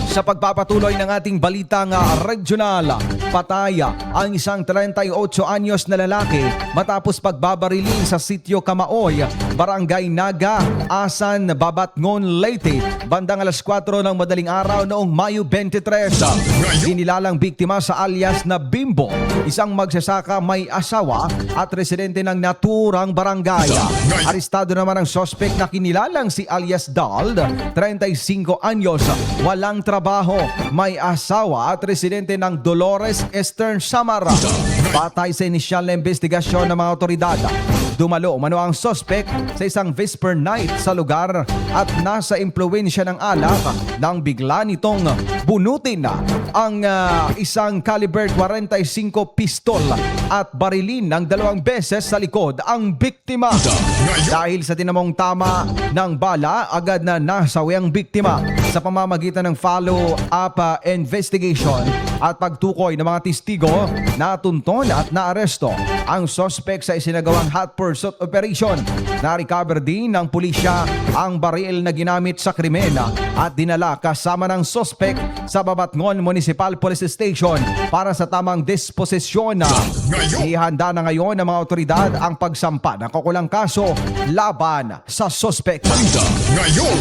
Sa pagpapatuloy ng ating balitang regional, pataya ang isang 38 anyos na lalaki matapos pagbabarilin sa sitio Kamaoy, Barangay Naga, Asan, Babatngon, Leyte, bandang alas 4 ng madaling araw noong Mayo 23. Kinilalang biktima sa alias na Bimbo, isang magsasaka may asawa at residente ng naturang barangay. Arestado naman ang sospek na kinilalang si alias Dald, 35 anyos, walang trabaho, may asawa at residente ng Dolores Eastern Samara. Batay sa inisyal na investigasyon ng mga otoridad, dumalo umano ang sospek sa isang vesper night sa lugar at nasa impluwensya ng alak nang bigla nitong bunutin ang isang caliber 45 pistol at barilin ng 2 beses sa likod ang biktima. Dahil sa tinamong tama ng bala, agad na nasawi ang biktima. Sa pamamagitan ng follow-up investigation at pagtukoy ng mga testigo, natunton at naaresto ang suspect sa isinagawang hot pursuit operation. Na-recover din ng pulisya ang baril na ginamit sa krimen at dinala kasama ng suspect sa Babatngon Municipal Police Station para sa tamang disposisyon. Ihanda na ngayon ng mga otoridad ang pagsampa ng kaukulang kaso laban sa suspect.